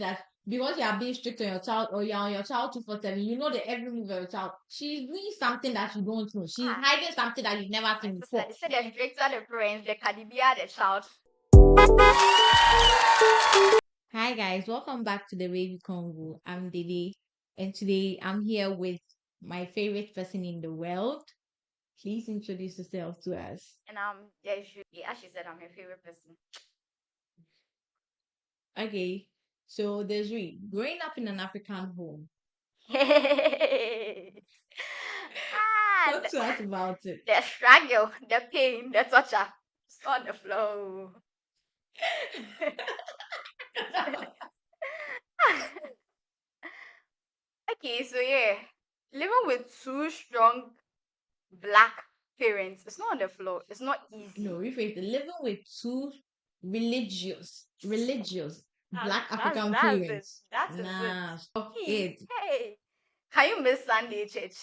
that because you are being strict on your child or you're on your child 247, you know the every move of your child. She's doing something that you don't know. She's hiding something that you've never My seen sister, before. they said the stricter the parents, the Caribbean the child. Hi guys, welcome back to the Wavy Convo. I'm Dede, and today I'm here with my favorite person in the world. Please introduce yourself to us. And as she said, I'm her favorite person. Okay, so Desiree, growing up in an African home, Ah, talk to us about it. the struggle, the pain, the torture. It's on the flow. Okay, so yeah, living with two strong black parents, it's not on the floor. It's not easy. No, rephrase it. Living with two religious black African That's it. parents. That is it. Nah, stop Hey, it. hey, can you miss Sunday church?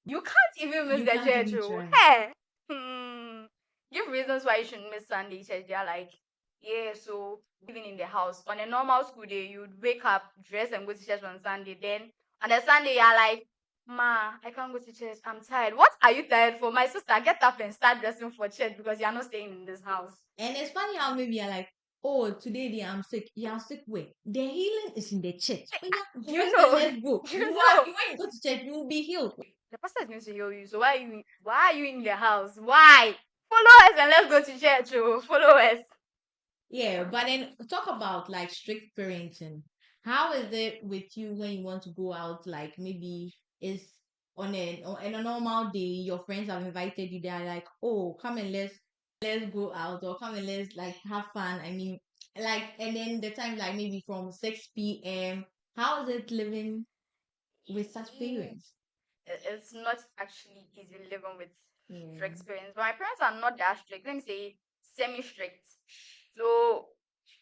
You can't even miss You the can't church. even Oh, try. hey, give reasons why you shouldn't miss Sunday church. They're like, yeah, so even in the house on a normal school day, you'd wake up, dress, and go to church on Sunday. Then on a Sunday, you're like, Ma, I can't go to church. I'm tired. What are you tired for? My sister, get up and start dressing for church because you're not staying in this house. And it's funny how maybe you're like, oh, today I'm sick. You're sick. Wait, the healing is in the church. Oh, yeah, You dress know, and let's go. you When know. you go to church, you will be healed. The pastor is going to heal you. So why are you in the house? Why? Follow us and let's go to church. Oh, follow us. Yeah, but then talk about like strict parenting. How is it with you when you want to go out? Like maybe it's on a normal day, your friends have invited you. They're like, oh, come and let's go out or come and let's like have fun. I mean, like, and then the time like maybe from 6 p.m. How is it living with such parents? It's not actually easy living with Yeah. strict parents. But my parents are not that strict. Let me say semi-strict. So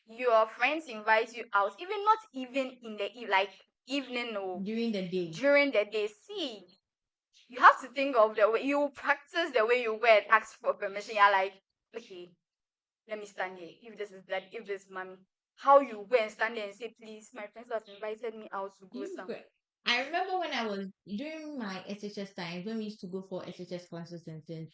your friends invite you out, even not even in the like evening or During the day. during the day. See, you have to think of the way you practice the way you wear and ask for permission. You're like, okay, let me stand here. If this is that, if this is mommy, how you go and stand there and say, please, my friends have invited me out to go somewhere. I remember when I was during my SHS times when we used to go for SHS classes and things.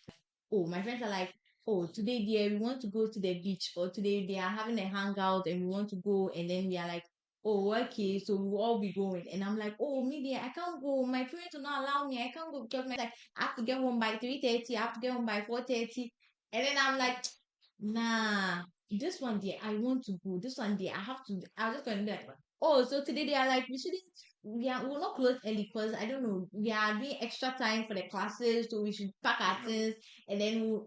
Oh, my friends are like, oh, today dear, we want to go to the beach, or today they are having a hangout and we want to go, and then we are like, oh, okay, so we'll all be going. And I'm like, oh, me dear, I can't go. My parents will not allow me. I can't go because my like I have to get home by 3:30. I have to get home by 4:30. And then I'm like, nah, this one dear, I want to go. This one dear, I have to. I'm just going to do it. Oh, so today they are like, we'll not close early because I don't know, we are doing extra time for the classes, so we should pack our things and then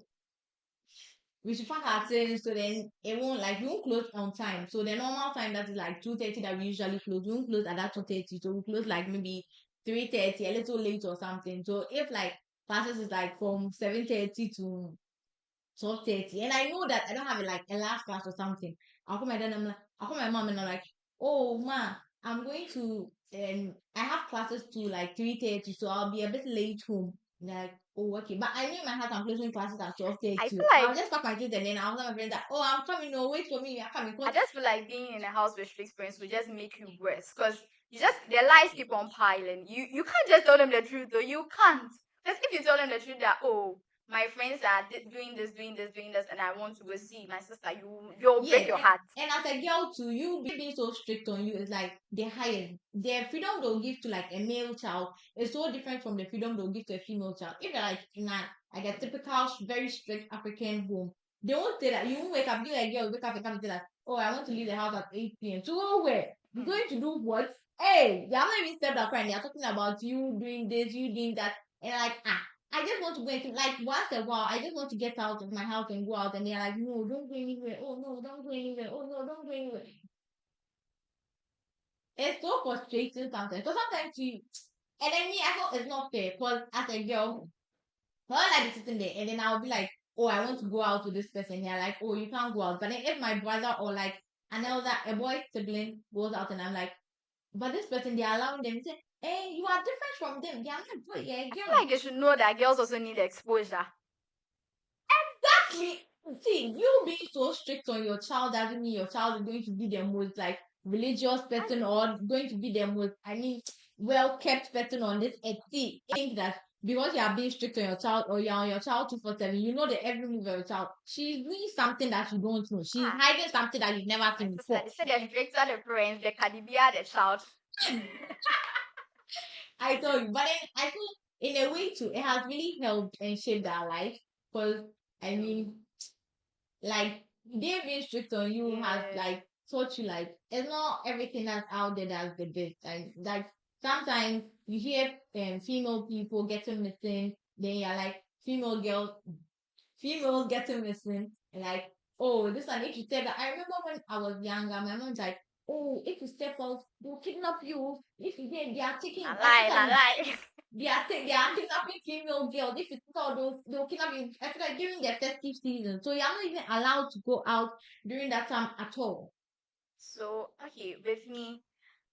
we should pack our things so then it won't like we won't close on time. So the normal time that is like 2:30 that we usually close, we won't close at that 2:30. So we close like maybe 3:30, a little late or something. So if like classes is like from 7:30 to 12:30, and I know that I don't have like a last class or something. I'll call my dad. I'll call my mom, and I'm like, oh ma, I'm going to I have classes to like 3:30, so I'll be a bit late home. Like, oh okay, but I knew in my heart I'm closing classes at twelve I thirty. feel I'll like just pack my things and then I'll tell my friends that oh I'm coming. No, wait for me. I'm coming. I just feel like being in a house with strict parents will just make you worse because the lies keep on piling. You can't just tell them the truth though. You can't. Because if you tell them the truth that oh my friends are doing this, and I want to go see my sister, you'll break your heart. And as a girl too, you being so strict on you is like the highest. The freedom they'll give to like a male child is so different from the freedom they'll give to a female child. If you're like in like a typical very strict African home, they won't say that you won't wake up, you like girl wake up and come and say that, oh I want to leave the house at 8 p.m. To go where? You're going to do what? Hey, they have not even stepped up and they're talking about you doing this, you doing that, and like I just want to go into like once a while. I just want to get out of my house and go out, and they're like, "No, don't go anywhere. Oh no, don't go anywhere. Oh no, don't go anywhere." It's so frustrating sometimes. So sometimes and then me, I thought it's not fair because as a girl, well, I be sitting there, and then I'll be like, "Oh, I want to go out with this person." They're like, "Oh, you can't go out." But then if my brother or like a boy sibling goes out, and I'm like, "But this person, they're allowing them to say." Hey, you are different from them. They are not boy, yeah, I girl. feel like they should know that girls also need exposure. Exactly. See, you being so strict on your child doesn't mean your child is going to be the most like religious person or going to be the most, well kept person on this earth. See, I think that because you are being strict on your child or you're on your child 247, you know that every move of your child, she's doing something that you don't know. She's Ah, hiding something that you've never my seen sister, before. they say the stricter the parents, the Kadibia the child. I told you, but then I feel in a way too, it has really helped and shaped our life. Because I mean, like they being strict on you has Yeah. like taught you like it's not everything that's out there that's the best. Like sometimes you hear female people getting missing, then you're like females getting missing, and like, oh, this one if you step out. I remember when I was younger, my mom's like, oh, if you step out, they'll kidnap you. If you did, they are taking Na lie. they are kidnapping female girls. If you thought they'll kidnap you. I feel like during the festive season. So you're not even allowed to go out during that time at all. So, okay, with me,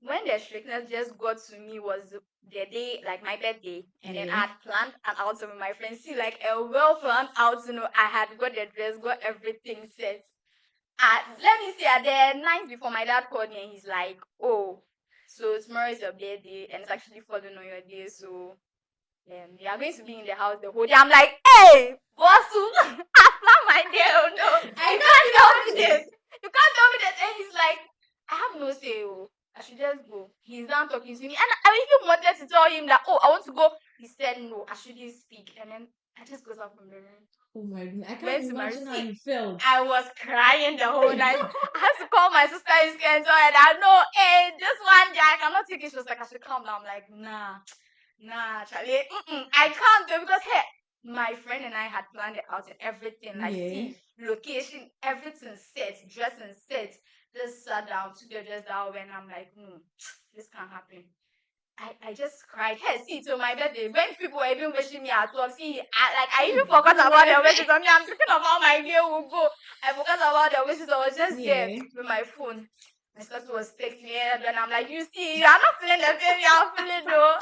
when the strictness just got to me was the day, like my birthday, and then I Yeah. had planned an outing with my friends. See, like a well planned outing. I had got the dress, got everything set. Let me see, at the night before, my dad called me and he's like, oh, so tomorrow is your birthday and it's actually falling on your day, so you are going to be in the house the whole day. I'm like, hey, boss, I plan my day. Oh no, I you know can't you tell know me this. You can't tell me this. And he's like, I have no say. Oh, I should just go. He's down talking to me, and I even wanted to tell him that, oh, I want to go. He said no, I shouldn't speak. And then I just goes out from the room. Oh my god, I can't Went to my imagine how receipt. you felt. I was crying the whole night. I had to call my sister in and tell her that, no, hey, this one day I cannot take it. She was like, I should calm down. I'm like, nah, Charlie, I can't do it because, hey, my friend and I had planned it out and everything. Like, Yeah. see, location, everything set, dressing set. Just sat down, took the dress down, and I'm like, no, this can't happen. I just cried. Hey, see, to my birthday, when people were even wishing me at 12, see, I even forgot about the wishes on me. I'm thinking of how my day will go. I forgot about the wishes. I was just there Yeah. with my phone. My sister was texting me, and then I'm like, you see, I'm not feeling the same way I'm feeling though.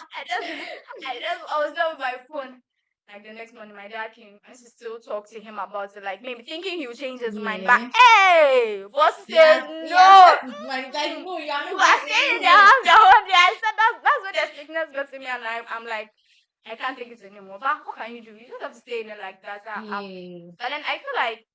I was there with my phone. Like the next morning, my dad came. I used to still talk to him about it, like maybe thinking he would change his mind. But Yeah. hey, boss Yeah. said Yeah. no. Like, no, you are You not are going staying in the anywhere. house the whole day. I said that's what the sickness got to me, and I'm like, I can't take it anymore. But what can you do? You just have to stay in it like that. Yeah. But then I feel like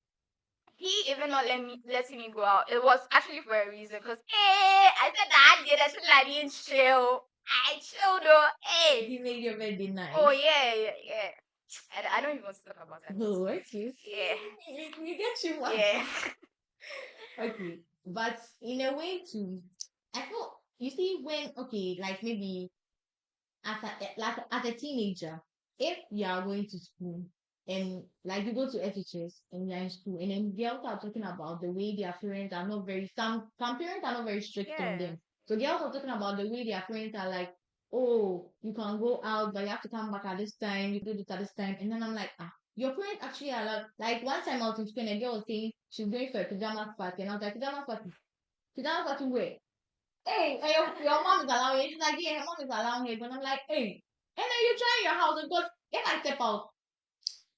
he even not letting me go out. It was actually for a reason. Cause I said that I did. I said I didn't chill. I chilled though. Hey. He made your birthday nice. Oh yeah. I don't even want to talk about that. Oh, okay. Yeah. We get you one. Yeah. Okay. But in a way too, I feel you see when okay, like maybe as a teenager, if you are going to school and like you go to FHS and you're in school and then girls are talking about the way their parents are not very some parents are not very strict on Yeah. them. So girls are talking about the way their parents are like, oh, you can go out but you have to come back at this time, you do this at this time. And then I'm like, your parents actually allowed like one time I was in school and a girl was saying she's going for a pajamas party and I was like, pajamas party where? Hey, and your mom is allowing it. She's like, yeah, her mom is allowing it. But I'm like, hey. And then you try your house because if I step out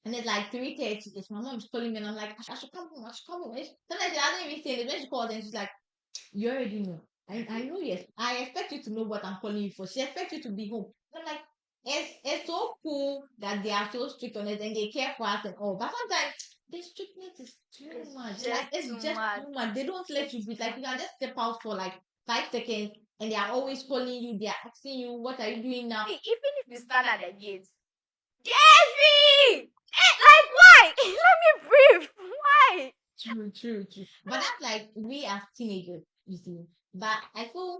and it's like 3:30, this my mom's calling me and I'm like, I should come home, I should come home. Sometimes she doesn't even say it. When she calls and she's like, you already know. I know, yes. I expect you to know what I'm calling you for. She expects you to be home. I'm like, it's so cool that they are so strict on it and they care for us and all. But sometimes the strictness is too much. Like it's just too much. They don't let you be like you can just step out for like 5 seconds and they are always calling you, they are asking you what are you doing now. See, even if you stand at the gate, Jeffrey! Like why? Let me breathe. Why? True. But that's like we as teenagers, you see. But I feel,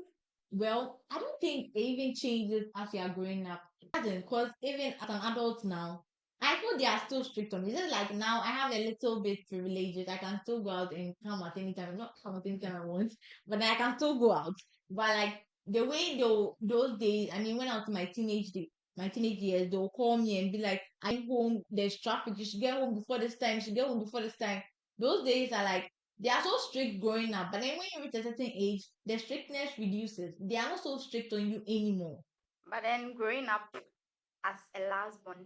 well, I don't think it even changes as you are growing up. It doesn't, because even as an adult now, I feel they are still strict on me. It's just like now I have a little bit privileges. I can still go out and come at any time. Not come at any time I want, but I can still go out. But like the way those days, I mean, when I was in my teenage years, they'll call me and be like, I'm home, there's traffic, you should get home before this time, you should get home before this time. Those days are like they are so strict growing up, but then when you reach a certain age, the strictness reduces. They are not so strict on you anymore. But then growing up as a last born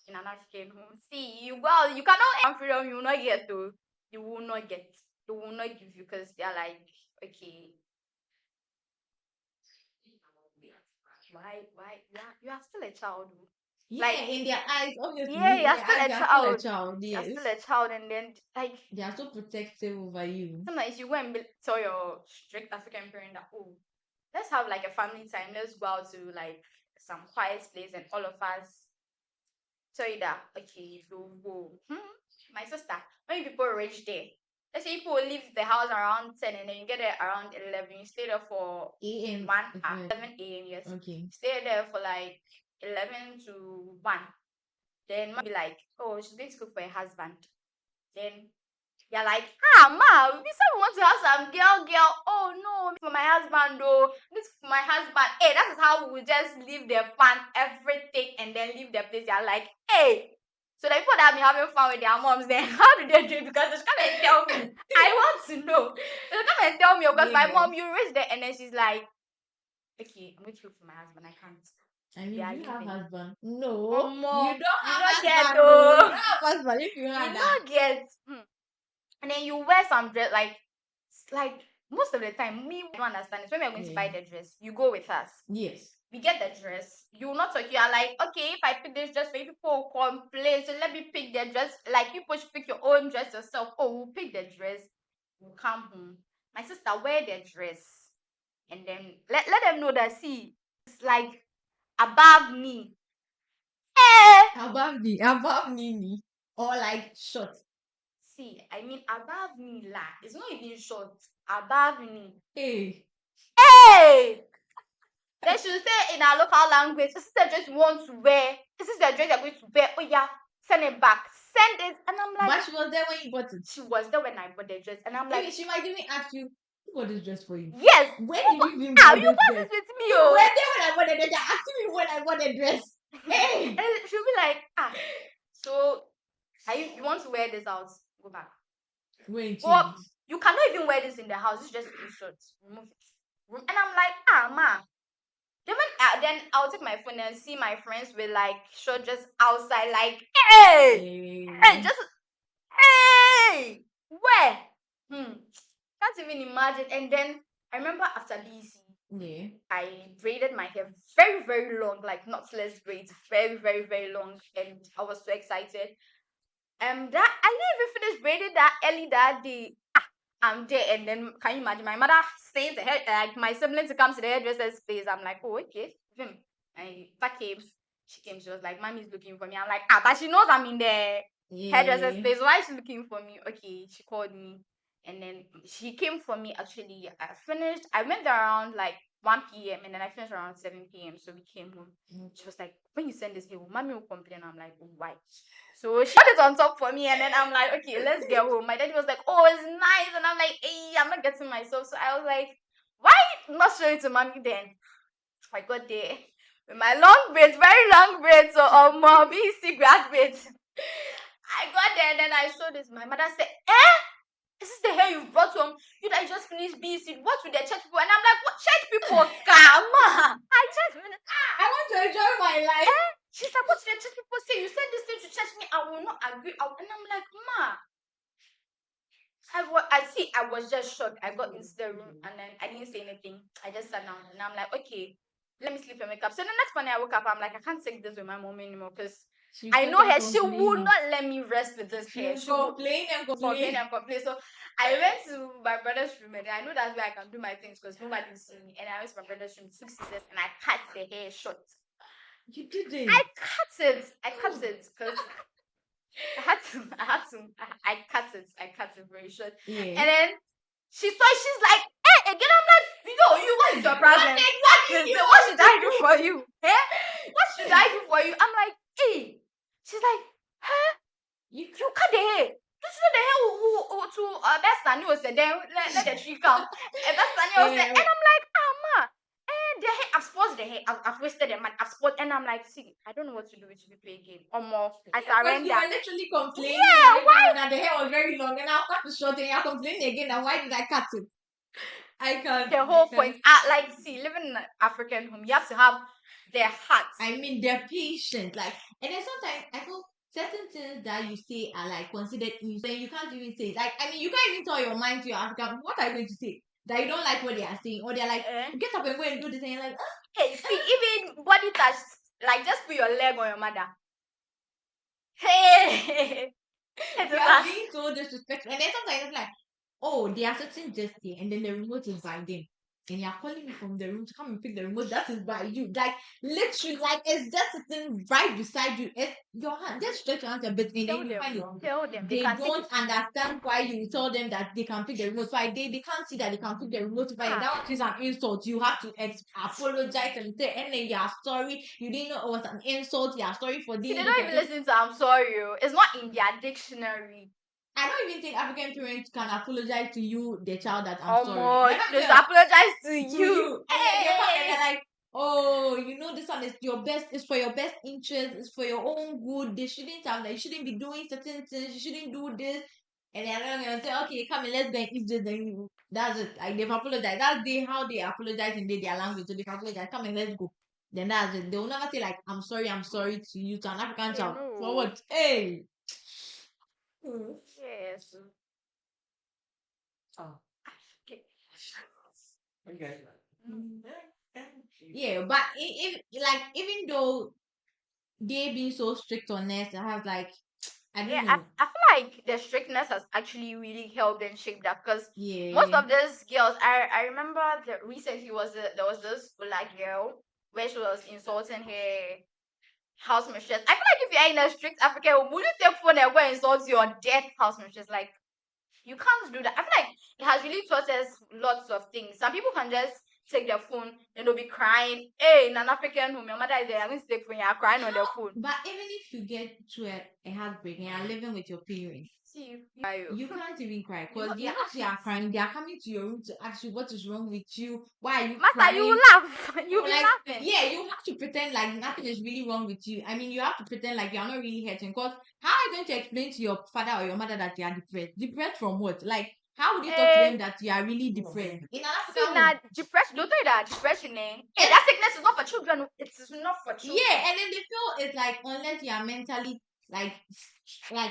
in an African home, see, you cannot have freedom, you will not get to. You will not get. they will not give you because they're like, okay, why you are still a child. Yeah, Like, in their eyes, obviously, yeah, in you're their still eyes, a you are still a child. child. You're Yes, still a child, and then like they are so protective over you. sometimes you go and tell your strict African parent that, oh, let's have like a family time. Let's go out to like some quiet place, and all of us tell you that, okay, you go. My sister, when people reach there, let's say people leave the house around 10 and then you get there around 11. You stay there for AM. 1 hour, 11 a.m. Yes. Okay. Stay there for like 11 to 1. Then might be like, oh, she's going to cook for her husband. Then you're like, ma, we said we want to have some girl. Oh no, for my husband though. This for my husband. Hey, that is how we will just leave the fun, everything, and then leave the place. You're like, hey. So the people that have been having fun with their moms, then how do they do it? Because they come and tell me. I want to know. They come and tell me because my Yeah. mom, you reach there and then she's like, okay, I'm going to look for my husband. I can't. I mean, They are do you have leaving. husband? No, Omo, you don't have not get husband. No, you though. don't have husband. If you You had that, not get. And then you wear some dress like most of the time. Me, I don't understand it. When we are going to buy yeah. the dress, you go with us. Yes. We get the dress. You will not talk. You are like, okay, if I pick this dress for you, people will complain. So let me pick the dress. Like people should pick your own dress yourself. Oh, we'll pick the dress. We'll come home. My sister wear the dress, and then let them know that see, it's like above me. Above Nini, or like short. See, I mean above me la. It's not even short. Above me. Hey. Hey! They should say in our local language, this is the dress you want to wear. This is the dress you're going to wear. Oh yeah, send it back. Send it. And I'm like, But she was there when you bought it. she was there when I bought the dress. And I'm Maybe like, she might even ask you, who bought this dress for you? yes. When did you even Ah, buy you this bought dress? this with me, You oh. were there when I bought the dress. You're asking me when I bought the dress. Hey. And she'll be like, so you want to wear this out? Go back. Wait, Well, you cannot even wear this in the house. It's just too short. Remove it. And I'm like, ma. Then I'll take my phone and see my friends with like short just outside, like, hey, just hey, where? Can't even imagine. And then I remember after BC, yeah. I braided my hair very, very long, like knotless braids, very, very, very long, and I was so excited. That I didn't even finish braiding that early that day. I'm there, and then can you imagine my mother saying to her, like my sibling to come to the hairdresser's place? I'm like, oh, okay. My that came, she came, she was like, mommy's looking for me. I'm like, but she knows I'm in the hairdresser's place. Why is she looking for me? Okay, she called me, and then she came for me. Actually, I went there around like 1 p.m. and then I finished around 7 p.m. So we came home. She was like, when you send this here, mommy will complain. I'm like, oh, why? So she put it on top for me, and then I'm like, okay, let's get home. My daddy was like, oh, it's nice, and I'm like, hey, I'm not getting myself. So I was like, why not show it to mommy then? I got there with my long braids, very long braids, so more BC graduate. I got there, and then I showed this. My mother said, this is the hair you brought home. You that just finished BC. What with the church people? And I'm like, what church people? Come on. I just finished. I want to enjoy my life. She's like, what did the church people say? You said this thing to church me. I will not agree. And I'm like, ma. I was just shocked. I got into the room and then I didn't say anything. I just sat down and I'm like, okay, let me sleep and wake up. So the next morning I woke up, I'm like, I can't take this with my mom anymore because I know her. She will not let me rest with this hair. She will complain and complain. So I went to my brother's room and I know that's where I can do my things because nobody see me. And I went to my brother's room, took scissors, and I cut the hair short. You did it. I cut it because I cut it very short. Yeah. And then she's like, hey, again, I'm like, what is your problem? What should I do for you? What should I do for you? I'm like, hey. She's like, you cut the hair. This is the hair to best Sunny was then let the tree come. Best Sunny was and I'm like, ma. The hair, I've spoiled the hair. I've wasted the money. I've spoiled, and I'm like, see, I don't know what to do with you play game. Or more, I surrender. You were literally complaining. Yeah, why? That the hair was very long, and I'll cut it short, and you're complaining again. Now, why did I cut it? I can't. The whole point, like, see, living in an African home, you have to have their heart. I mean, they're patient. Like, and then sometimes I feel certain things that you say are like considered insult, and you can't even say it. Like, I mean, you can't even tell your mind to your African, what are you going to say? That you don't like what they are saying, or they're like, Eh? get up and go and do this, and you're like, Hey, see, even body touch, like just put your leg on your mother. Hey, it's you are that. being so disrespectful. And then sometimes it's like, oh, they are sitting just here, and then the remote is by them. And you are calling me from the room to come and pick the remote. That is by you. Like, literally, like, it's just sitting right beside you. It's your hand. Just stretch your hands a bit, and Tell then you find it. them. Tell them. They can don't understand why you tell them that they can pick the remote. Why they can't see that they can pick the remote. Why that is an insult. You have to apologize and say, and then you are sorry. You didn't know it was an insult. You are sorry for See, doing they this. don't even listen to I'm sorry. It's not in their dictionary. I don't even think African parents can apologize to you, the child, that I'm sorry. Oh, Never just will. apologize to To you. you. And then they come and Hey. they're like, oh, you know, this one is your best, it's for your best interest, it's for your own good. They shouldn't have, like, you shouldn't be doing certain things, you shouldn't do this. And then I'm gonna say, okay, come and let's go and eat this. Then that's it. Like, they've apologized. That's how they apologize in their language. So they've apologized. Come and let's go. Then that's it. They will never say, like, I'm sorry to you, to an African Hey, child. no. For what? Hey. Yes. Oh. Okay. Yeah, but if like, even though they being so strict on us, I have like, I don't Yeah, know. I feel like the strictness has actually really helped and shaped that because Yeah, most of these girls, I remember that recently there was this black girl where she was insulting her house mistress. I feel like if you're in a strict African home, will you take phone and go and insult your dead house mistress? Like, you can't do that. I feel like it has really taught us lots of things. Some people can just take their phone and they'll be crying. Hey, in an African home, your mother is there, I'm going to take phone, you're crying on their phone. but even if you get to a heartbreak and you're living with your parents, See, you can't even cry You know- because you know they are it. crying. They are coming to your room to ask you what is wrong with you. Why are you Master, crying? you will laugh. You'll be Like, laughing. yeah, you have to pretend like nothing is really wrong with you. I mean, you have to pretend like you're not really hurting. Because how are you going to explain to your father or your mother that you are depressed? Depressed from what? Like, how would you talk to them that you are really depressed? In an See, African now home. depression, don't tell you that depression, hey, that sickness is not for children. It is not for children. Yeah, and then they feel it's like unless you are mentally like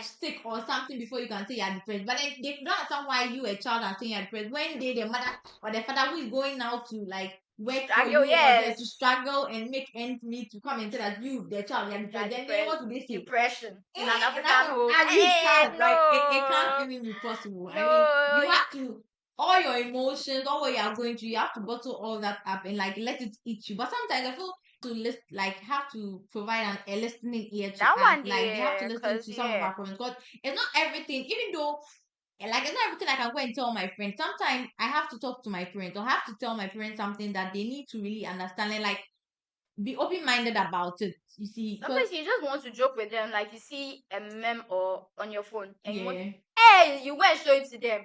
sick or something before you can say you're depressed. But then they don't understand why you a child are saying you're depressed when they the mother or the father who is going now to like work for Struggle, you or there yes. to struggle and make ends meet to come and say that you the child you're depressed. Then what do they say? Depression in an And African home. as you can't, like it can't No. even be possible. I No, mean, you you- have to all your emotions, all what you are going through, you have to bottle all that up and like let it eat you. But sometimes I feel to list like have to provide a listening ear to that us. one Like they have to there, listen cause to some of yeah. our problems because it's not everything. Even though like it's not everything I can go and tell my friends. Sometimes I have to talk to my parents or have to tell my parents something that they need to really understand and like be open minded about it. You see, because Sometimes you just want to joke with them, like you see a meme or on your phone, and you want, yeah. hey, you go and show it to them.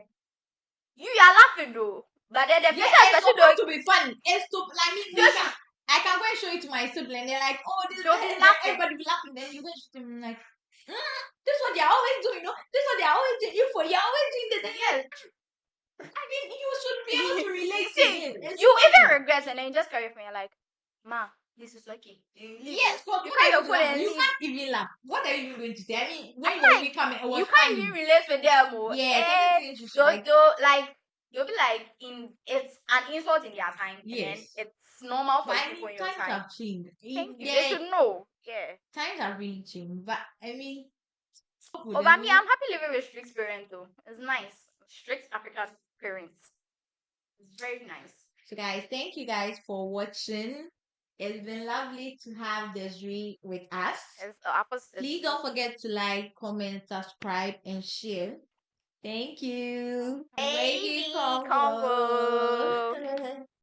You are laughing though, but then the Yeah, facial it's expression supposed though, to be funny. It's to like me. Just- I can go and show it to my sibling. They're like, oh, this, They'll be then laughing. everybody be laughing. Then you go and show them like, this is what they're always doing. No, this is what they're always doing. You're always doing this. And yes. I mean, you should be able to relate to See, it. It's you funny. even regret and then you just carry it from you're like, ma, this is okay. Yes, but you what are can't you even laughing? You leave. can't even laugh. What are you even going to say? I mean, when you feel were coming, it was You can't funny. even relate with them. Oh. Yeah, certain Eh, things you should like. you'll be like it's an insult in their time, and then Yes. it's normal for But I people mean, in your times time. have changed. Thank you. Yeah, They should know. Yeah. times have really changed. But I mean, Oh, but me, I'm happy living with strict parents though. It's nice. Strict African parents. It's very nice. So guys, thank you guys for watching. It's been lovely to have Desiree with us. Please don't forget to like, comment, subscribe, and share. Thank you. Baby Convo. Convo.